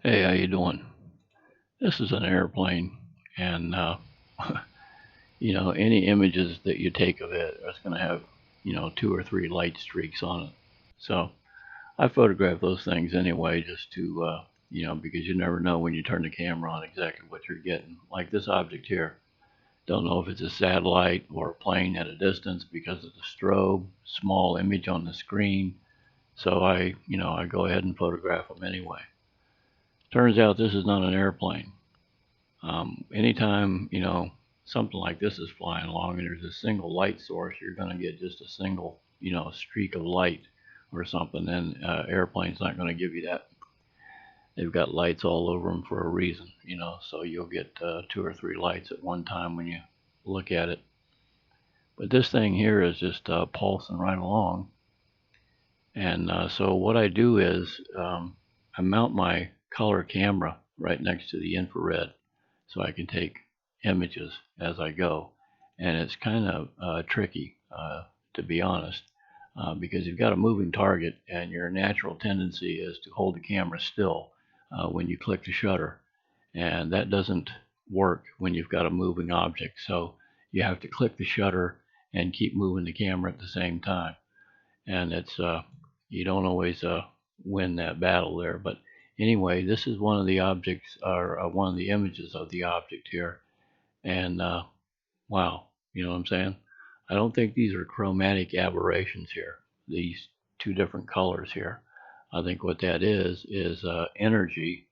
Hey, how you doing? This is an airplane, and any images that you take of it is going to have, two or three light streaks on it. So I photograph those things anyway, just to, because you never know when you turn the camera on exactly what you're getting. Like this object here, don't know if it's a satellite or a plane at a distance because of the strobe, small image on the screen. So I go ahead and photograph them anyway. Turns out this is not an airplane. Anytime, something like this is flying along and there's a single light source, you're going to get just a single, streak of light or something. And airplane's not going to give you that. They've got lights all over them for a reason, so you'll get two or three lights at one time when you look at it. But this thing here is just pulsing right along. And so what I do is I mount my color camera right next to the infrared so I can take images as I go. And it's kind of tricky, to be honest, because you've got a moving target, and your natural tendency is to hold the camera still when you click the shutter. And that doesn't work when you've got a moving object. So you have to click the shutter and keep moving the camera at the same time. And it's you don't always win that battle there. But anyway, this is one of the objects, or one of the images of the object here. And wow, you know what I'm saying? I don't think these are chromatic aberrations here, these two different colors here. I think what that is energy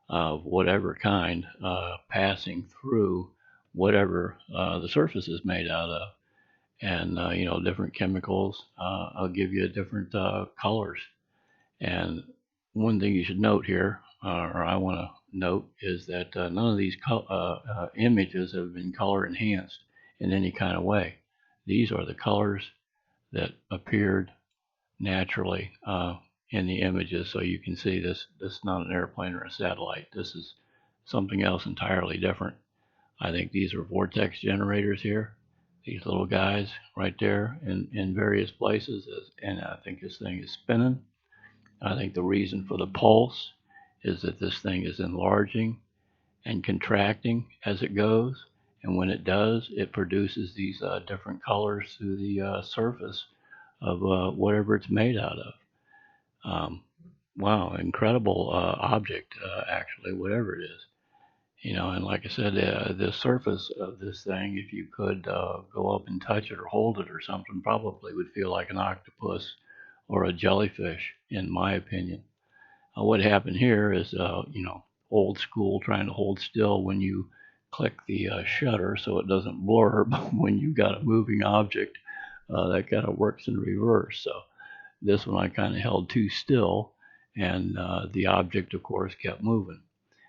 of whatever kind passing through whatever the surface is made out of. And, different chemicals will give you different colors. And one thing you should note here, or I want to note, is that none of these images have been color enhanced in any kind of way. These are the colors that appeared naturally in the images. So you can see this is not an airplane or a satellite. This is something else entirely different. I think these are vortex generators here. These little guys right there in various places. And I think this thing is spinning. I think the reason for the pulse is that this thing is enlarging and contracting as it goes. And when it does, it produces these different colors through the surface of whatever it's made out of. Um, wow, incredible object, actually, whatever it is. And like I said, the surface of this thing, if you could go up and touch it or hold it or something, probably would feel like an octopus or a jellyfish, in my opinion. What happened here is, old school, trying to hold still when you click the shutter so it doesn't blur. But when you got a moving object, that kind of works in reverse. So this one I kind of held too still, and the object, of course, kept moving.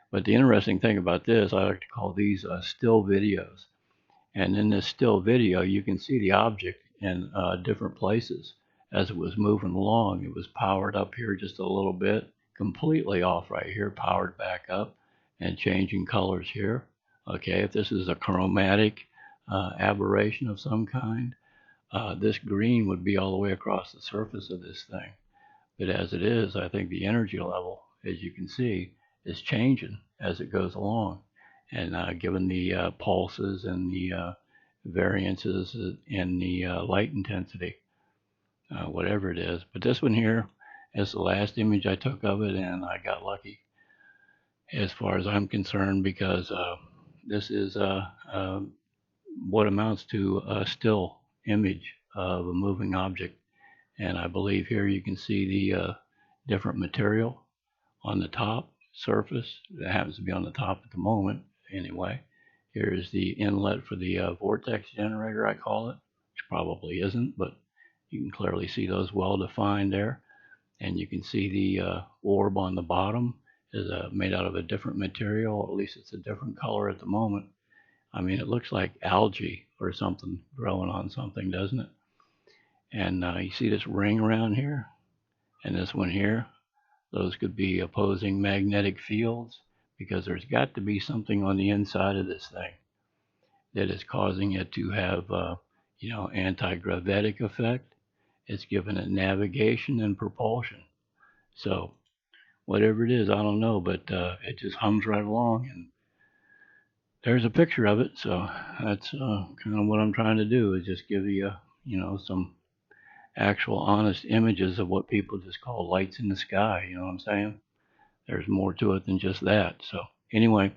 But the interesting thing about this, I like to call these still videos. And in this still video, you can see the object in different places as it was moving along. It was powered up here just a little bit, completely off right here, powered back up, and changing colors here. Okay, if this is a chromatic aberration of some kind, this green would be all the way across the surface of this thing. But as it is, I think the energy level, as you can see, is changing as it goes along. And given the pulses and the variances in the light intensity, whatever it is. But this one here is the last image I took of it, and I got lucky as far as I'm concerned, because this is what amounts to a still image of a moving object. And I believe here you can see the different material on the top surface. That happens to be on the top at the moment anyway. Here is the inlet for the vortex generator, I call it, which probably isn't, but you can clearly see those well defined there. And you can see the orb on the bottom is made out of a different material, or at least it's a different color at the moment. I mean, it looks like algae or something growing on something, doesn't it? And you see this ring around here and this one here. Those could be opposing magnetic fields, because there's got to be something on the inside of this thing that is causing it to have, anti-gravitic effect. It's given it navigation and propulsion. So whatever it is, I don't know, but it just hums right along, and there's a picture of it. So that's kind of what I'm trying to do, is just give you, some actual honest images of what people just call lights in the sky. You know what I'm saying? There's more to it than just that. So anyway,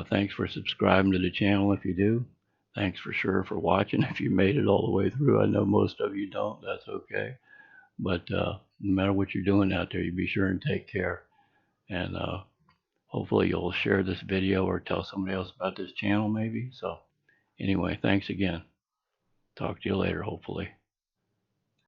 thanks for subscribing to the channel if you do. Thanks for sure for watching if you made it all the way through. I know most of you don't. That's okay. But no matter what you're doing out there, you be sure and take care. And hopefully you'll share this video or tell somebody else about this channel maybe. So anyway, thanks again. Talk to you later, hopefully.